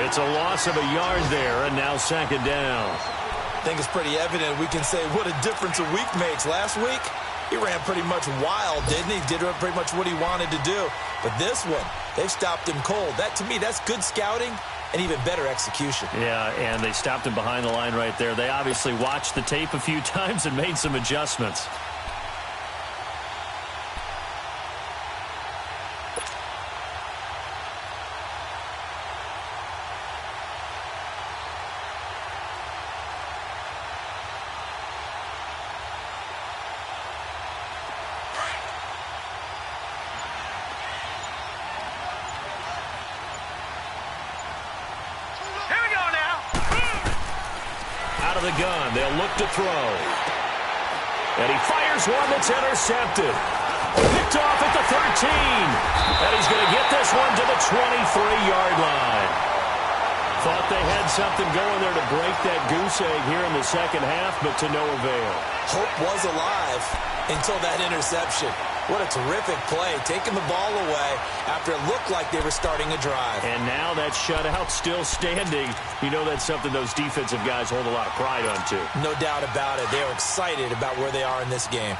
It's a loss of a yard there, and now second down. I think it's pretty evident. We can say what a difference a week makes. Last week, he ran pretty much wild, didn't he? Did pretty much what he wanted to do. But this one, they've stopped him cold. That, to me, that's good scouting and even better execution. Yeah, and they stopped him behind the line right there. They obviously watched the tape a few times and made some adjustments. The gun. They'll look to throw. And he fires one that's intercepted. Picked off at the 13. And he's going to get this one to the 23-yard line. Thought they had something going there to break that goose egg here in the second half, but to no avail. Hope was alive until that interception. What a terrific play, taking the ball away after it looked like they were starting a drive. And now that shutout still standing. You know that's something those defensive guys hold a lot of pride on, too. No doubt about it. They are excited about where they are in this game.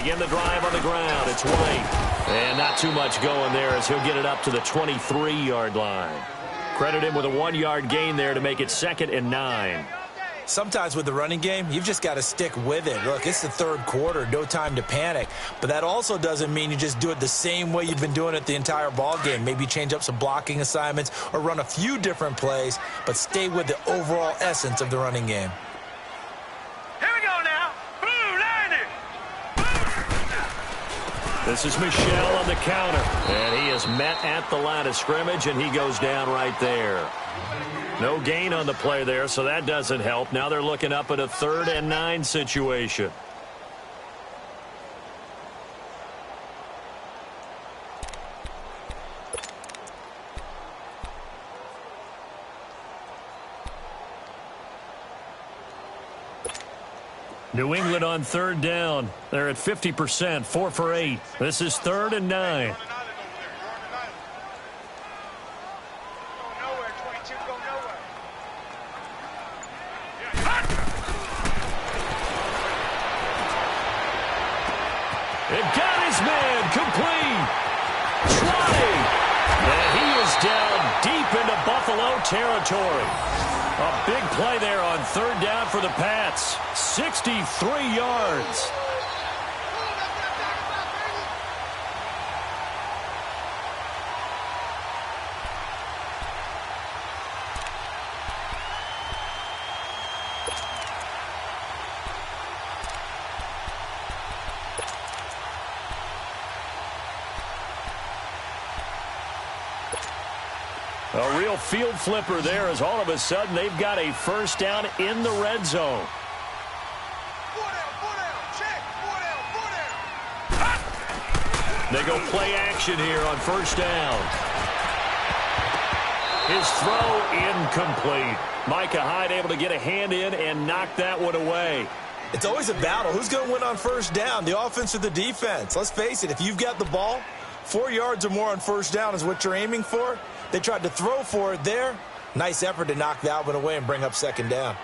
begin the drive on the ground. It's White. And not too much going there as he'll get it up to the 23-yard line. Credit him with a 1-yard gain there to make it 2nd and 9. Sometimes with the running game, you've just got to stick with it. Look, it's the third quarter, no time to panic. But that also doesn't mean you just do it the same way you've been doing it the entire ball game. Maybe change up some blocking assignments or run a few different plays, but stay with the overall essence of the running game. Here we go now. Blue 90. This is Michel on the counter. And he is met at the line of scrimmage, and he goes down right there. No gain on the play there, so that doesn't help. Now they're looking up at a 3rd and 9 situation. New England on 3rd down. They're at 50%, 4 for 8. This is 3rd and 9. It got his man complete. 20. And he is down deep into Buffalo territory. A big play there on 3rd down for the Pats. 63 yards. A real field flipper there as all of a sudden they've got a 1st down in the red zone. They go play action here on 1st down. His throw incomplete. Micah Hyde able to get a hand in and knock that one away. It's always a battle. Who's going to win on 1st down, the offense or the defense? Let's face it, if you've got the ball, 4 yards or more on 1st down is what you're aiming for. They tried to throw for it there. Nice effort to knock that one away and bring up 2nd down.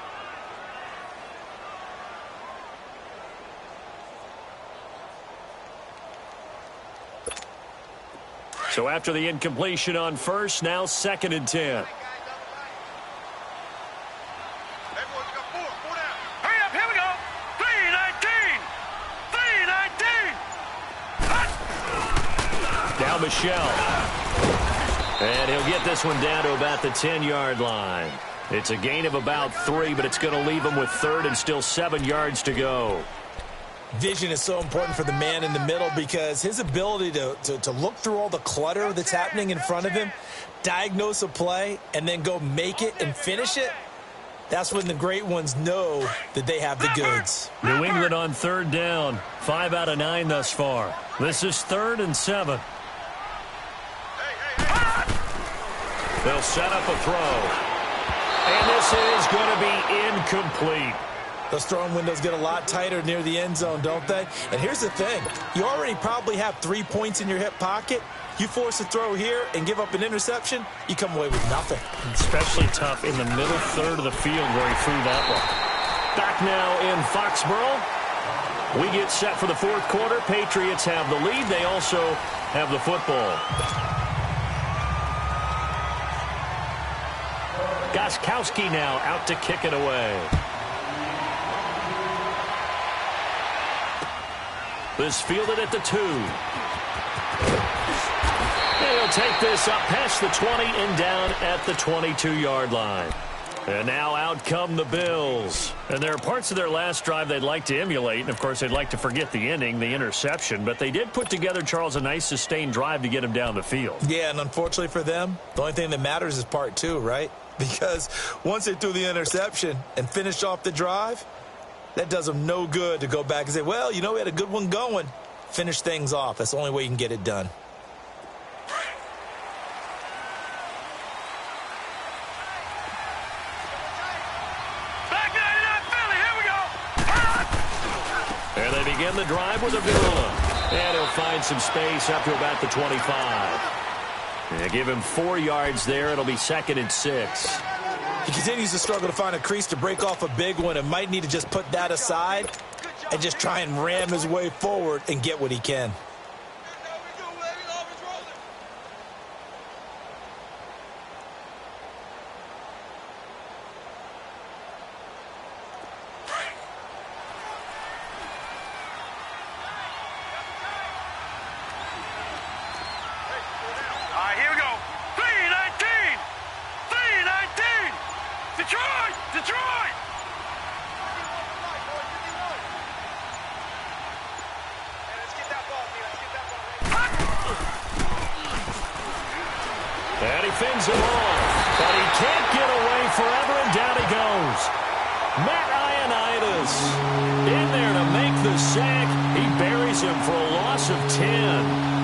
So after the incompletion on 1st, now 2nd and 10. Hurry up, here we go. 319. 319. Now Michel. And he'll get this one down to about the 10-yard line. It's a gain of about 3, but it's going to leave him with 3rd and still 7 yards to go. Vision is so important for the man in the middle because his ability to look through all the clutter that's happening in front of him, diagnose a play, and then go make it and finish it, that's when the great ones know that they have the goods. New England on 3rd down. 5 out of 9 thus far. This is 3rd and 7. They'll set up a throw. And this is going to be incomplete. Those throwing windows get a lot tighter near the end zone, don't they? And here's the thing. You already probably have 3 points in your hip pocket. You force a throw here and give up an interception, you come away with nothing. Especially tough in the middle third of the field where he threw that one. Back now in Foxborough. We get set for the 4th quarter. Patriots have the lead. They also have the football. Gostkowski now out to kick it away. This fielded at the 2. And he'll take this up past the 20 and down at the 22-yard line. And now out come the Bills. And there are parts of their last drive they'd like to emulate. And, of course, they'd like to forget the ending, the interception. But they did put together, Charles, a nice sustained drive to get him down the field. Yeah, and unfortunately for them, the only thing that matters is part 2, right? Because once they threw the interception and finished off the drive, that does them no good to go back and say, well, you know, we had a good one going. Finish things off. That's the only way you can get it done. And they begin the drive with a Avila. And he'll find some space up to about the 25. And give him 4 yards there. It'll be 2nd and 6. He continues to struggle to find a crease to break off a big one and might need to just put that aside and just try and ram his way forward and get what he can. Detroit! And he fins him off, but he can't get away forever, and down he goes. Matt Ioannidis in there to make the sack. He buries him for a loss of 10.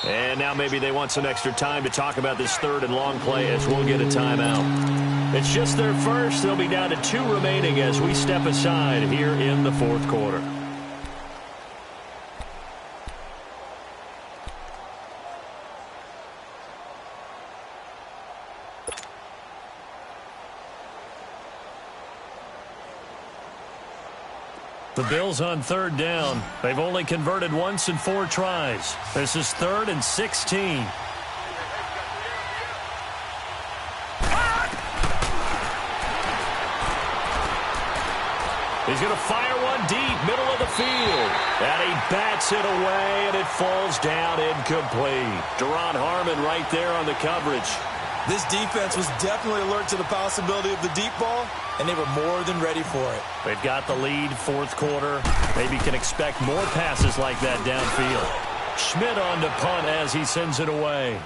And now maybe they want some extra time to talk about this third and long play as we'll get a timeout. It's just their first. They'll be down to 2 remaining as we step aside here in the fourth quarter. The Bills on third down. They've only converted once in 4 tries. This is 3rd and 16. He's going to fire one deep, middle of the field. And he bats it away, and it falls down incomplete. Deron Harmon right there on the coverage. This defense was definitely alert to the possibility of the deep ball, and they were more than ready for it. They've got the lead, fourth quarter. Maybe can expect more passes like that downfield. Schmidt on to punt as he sends it away.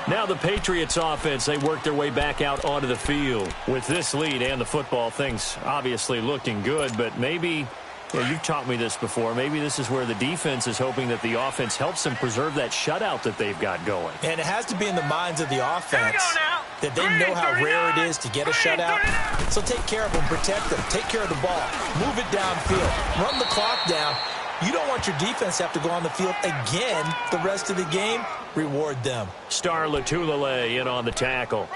Now the Patriots offense, they work their way back out onto the field. With this lead and the football, things obviously looking good, but maybe, you've taught me this before, maybe this is where the defense is hoping that the offense helps them preserve that shutout that they've got going. And it has to be in the minds of the offense that they know how rare it is to get a shutout. So take care of them, protect them, take care of the ball, move it downfield, run the clock down. You don't want your defense to have to go on the field again the rest of the game. Reward them. Star Latulele in on the tackle.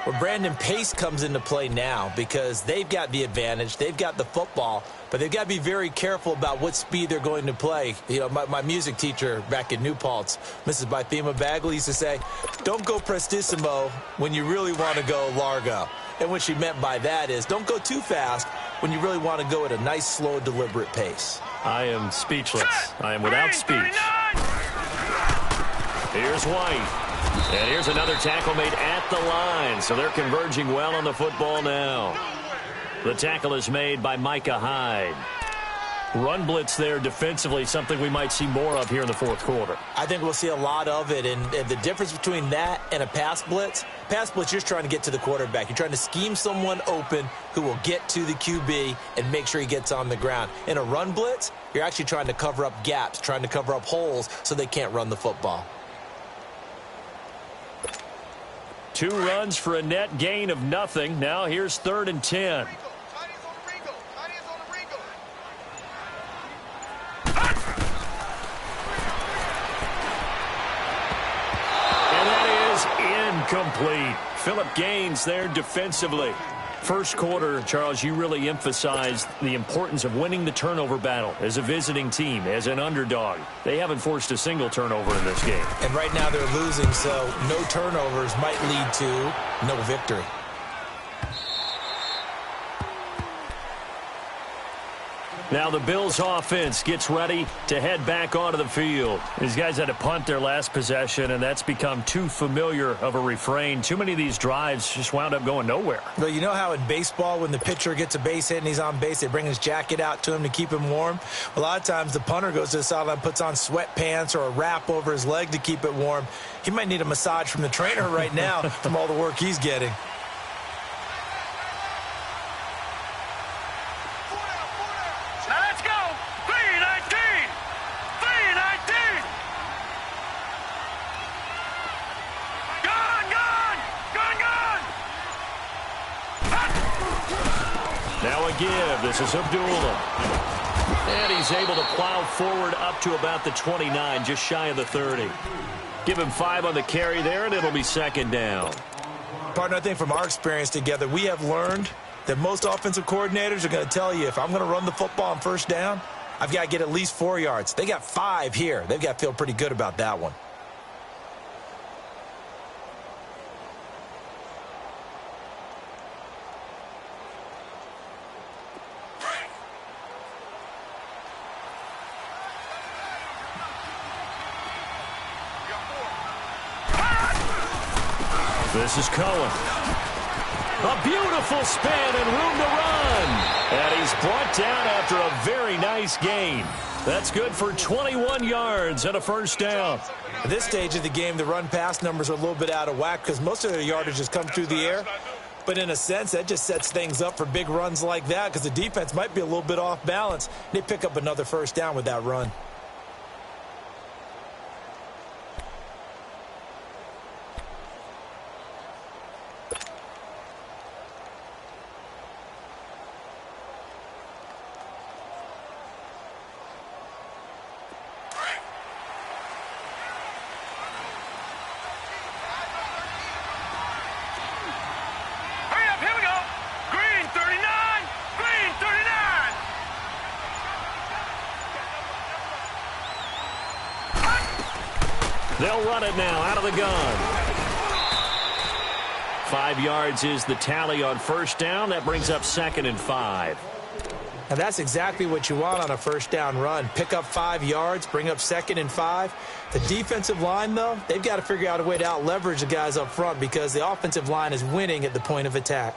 Well, Brandon Pace comes into play now because they've got the advantage. They've got the football, but they've got to be very careful about what speed they're going to play. You know, my music teacher back in New Paltz, Mrs. Bythema Bagley, used to say, don't go prestissimo when you really want to go largo. And what she meant by that is don't go too fast when you really want to go at a nice, slow, deliberate pace. I am speechless. I am without speech. Here's White. And here's another tackle made at the line. So they're converging well on the football now. The tackle is made by Micah Hyde. Run blitz there defensively, something we might see more of here in the fourth quarter. I think we'll see a lot of it. And the difference between that and a pass blitz, you're just trying to get to the quarterback. You're trying to scheme someone open who will get to the QB and make sure he gets on the ground. In a run blitz, you're actually trying to cover up gaps, trying to cover up holes so they can't run the football. 2 runs for a net gain of nothing. Now here's 3rd and 10. And that is incomplete. Phillip Gaines there defensively. First quarter, Charles, you really emphasized the importance of winning the turnover battle as a visiting team, as an underdog. They haven't forced a single turnover in this game. And right now they're losing, so no turnovers might lead to no victory. Now the Bills offense gets ready to head back onto the field. These guys had to punt their last possession, and that's become too familiar of a refrain. Too many of these drives just wound up going nowhere. Well, you know how in baseball when the pitcher gets a base hit and he's on base, they bring his jacket out to him to keep him warm? A lot of times the punter goes to the sideline, puts on sweatpants or a wrap over his leg to keep it warm. He might need a massage from the trainer right now from all the work he's getting. Now let's go. 319. 319. Gone, gone. Gone, gone. Now a give. This is Abdullah. And he's able to plow forward up to about the 29, just shy of the 30. Give him 5 on the carry there, and it'll be second down. Partner, I think from our experience together, we have learned that most offensive coordinators are going to tell you, if I'm going to run the football on first down, I've got to get at least 4 yards. They got 5 here. They've got to feel pretty good about that one. This is Cohen. A beautiful spin and room to run. And he's brought down after a very nice gain. That's good for 21 yards and a first down. At this stage of the game, the run-pass numbers are a little bit out of whack because most of their yardage has come through the air. But in a sense, that just sets things up for big runs like that because the defense might be a little bit off balance. They pick up another first down with that run. They'll run it now out of the gun. 5 yards is the tally on first down. That brings up 2nd and 5. Now that's exactly what you want on a first down run. Pick up 5 yards, bring up 2nd and 5. The defensive line, though, they've got to figure out a way to out-leverage the guys up front because the offensive line is winning at the point of attack.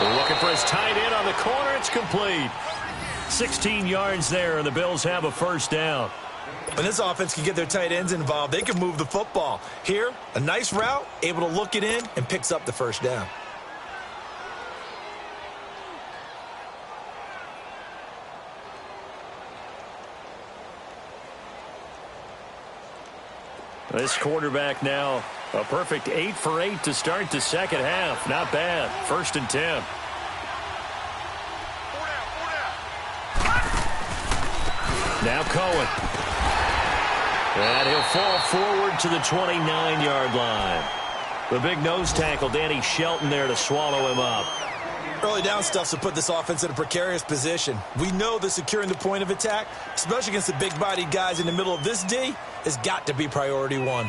Looking for his tight end on the corner. It's complete. 16 yards there, and the Bills have a first down. When this offense can get their tight ends involved, they can move the football. Here, a nice route, able to look it in, and picks up the first down. This quarterback now, a perfect 8 for 8 to start the second half. Not bad. 1st and 10. Now Cohen. And he'll fall forward to the 29-yard line. The big nose tackle, Danny Shelton, there to swallow him up. Early down stuff to put this offense in a precarious position. We know that securing the point of attack, especially against the big-bodied guys in the middle of this D, has got to be priority 1.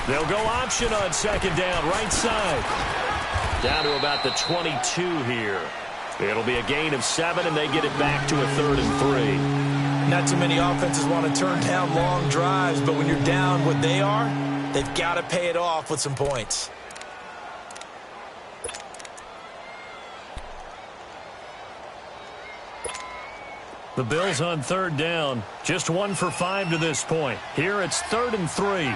They'll go option on second down, right side. Down to about the 22 here. It'll be a gain of 7, and they get it back to a 3rd and 3. Not too many offenses want to turn down long drives, but when you're down what they are, they've got to pay it off with some points. The Bills on 3rd down. Just 1 for 5 to this point. Here it's 3rd and 3.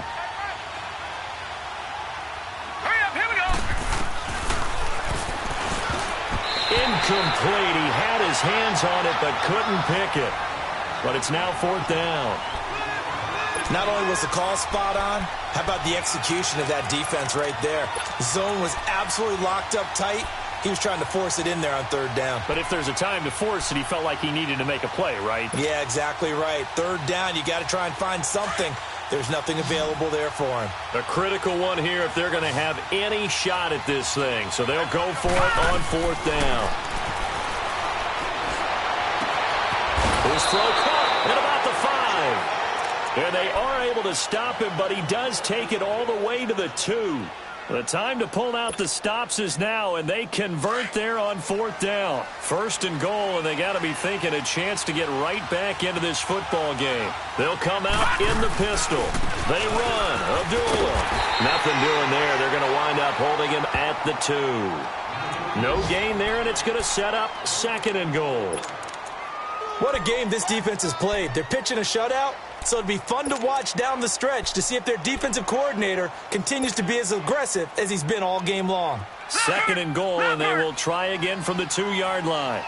Incomplete. He had his hands on it but couldn't pick it. But it's now 4th down. Not only was the call spot on, how about the execution of that defense right there? The zone was absolutely locked up tight. He was trying to force it in there on 3rd down. But if there's a time to force it, he felt like he needed to make a play, right? Yeah, exactly right. 3rd down, you got to try and find something. There's nothing available there for him. A critical one here if they're going to have any shot at this thing. So they'll go for it on 4th down. His throw caught at about the 5. And they are able to stop him, but he does take it all the way to the 2. The time to pull out the stops is now, and they convert there on 4th down. 1st and goal, and they got to be thinking a chance to get right back into this football game. They'll come out in the pistol. They run. Abdullah. Nothing doing there. They're going to wind up holding him at the 2. No gain there, and it's going to set up 2nd and goal. What a game this defense has played. They're pitching a shutout, so it'd be fun to watch down the stretch to see if their defensive coordinator continues to be as aggressive as he's been all game long. 2nd and goal, and they will try again from the 2-yard line.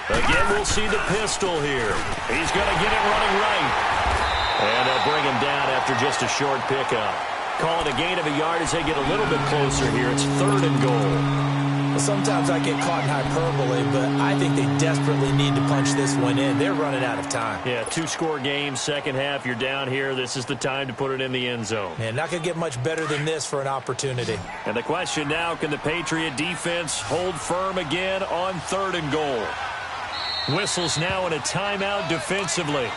Again, we'll see the pistol here. He's going to get it running right. And they'll bring him down after just a short pickup. Call it a gain of a yard as they get a little bit closer here. It's 3rd and goal. Sometimes I get caught in hyperbole, but I think they desperately need to punch this one in. They're running out of time. Yeah, 2-score game, second half. You're down here. This is the time to put it in the end zone. Man, not going to get much better than this for an opportunity. And the question now, can the Patriot defense hold firm again on 3rd and goal? Whistles now in a timeout defensively.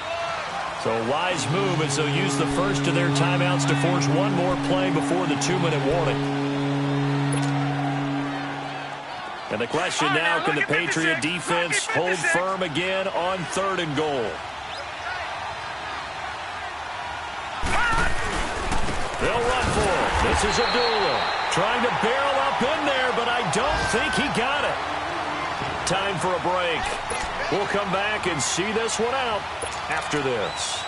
So a wise move as they'll use the first of their timeouts to force one more play before the 2-minute warning. And the question now, can the Patriot defense hold firm again on 3rd and goal? They'll run for it. This is Abdullah trying to barrel up in there, but I don't think he got it. Time for a break. We'll come back and see this one out after this.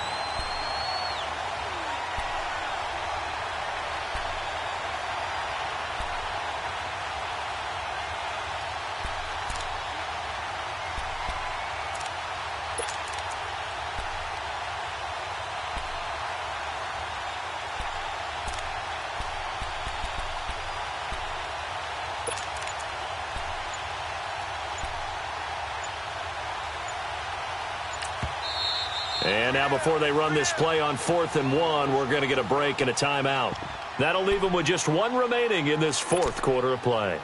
And now before they run this play on 4th and 1, we're going to get a break and a timeout. That'll leave them with just one remaining in this 4th quarter of play.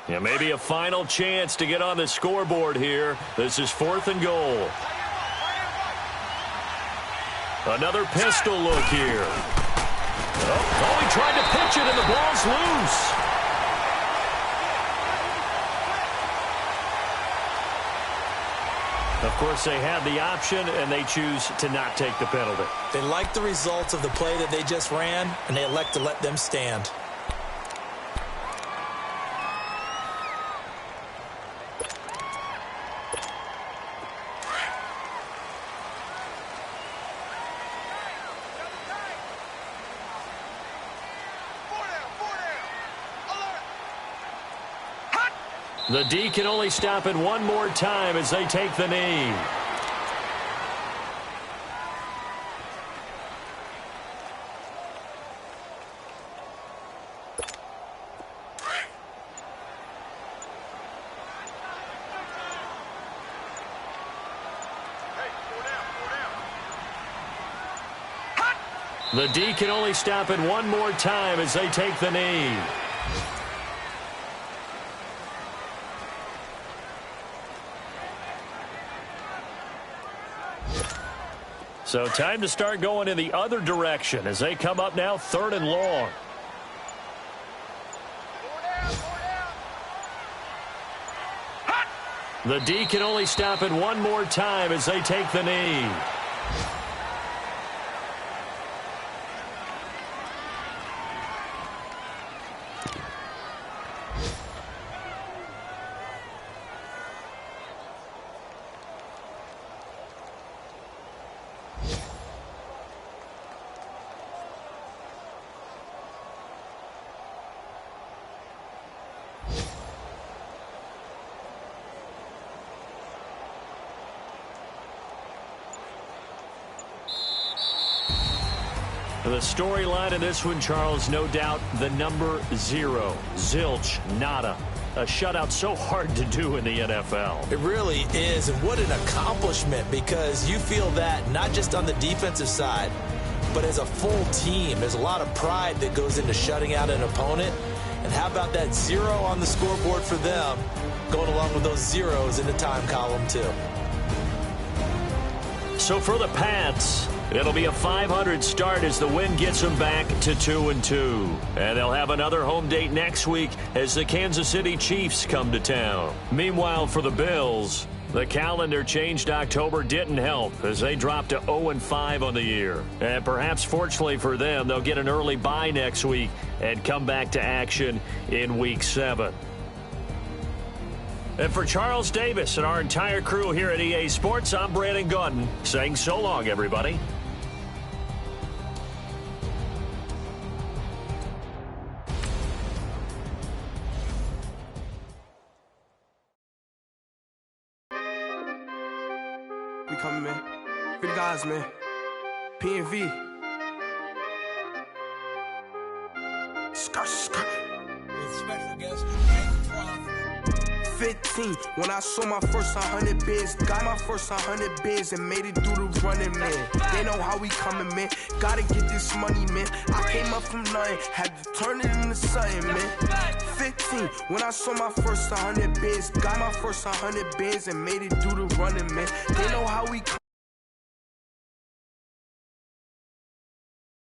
Yeah, maybe a final chance to get on the scoreboard here. This is 4th and goal. Another pistol look here. Oh, he tried to pitch it, and the ball's loose. Of course, they had the option, and they choose to not take the penalty. They like the results of the play that they just ran, and they elect to let them stand. The D can only stop it one more time as they take the knee. The D can only stop it one more time as they take the knee. So time to start going in the other direction as they come up now 3rd and long. The D can only stop it one more time as they take the knee. The storyline in this one, Charles, no doubt the number 0. Zilch, nada. A shutout so hard to do in the NFL. It really is, and what an accomplishment, because you feel that not just on the defensive side, but as a full team, there's a lot of pride that goes into shutting out an opponent. And how about that 0 on the scoreboard for them, going along with those zeros in the time column, too. So for the Pats, it'll be a 500 start as the win gets them back to 2-2. And they'll have another home date next week as the Kansas City Chiefs come to town. Meanwhile, for the Bills, the calendar changed October didn't help as they dropped to 0-5 on the year. And perhaps fortunately for them, they'll get an early bye next week and come back to action in Week 7. And for Charles Davis and our entire crew here at EA Sports, I'm Brandon Gaudin saying so long, everybody. We coming, man. Free the guys, man. P&V. Skirt, skirt. Special guest, 15, when I saw my first 100 bids, got my first 100 bids and made it through the running, man. They know how we coming, man. Gotta get this money, man. I came up from nothing, had to turn it into something, man. 15, when I saw my first 100 bids, got my first 100 bids and made it through the running, man. They know how we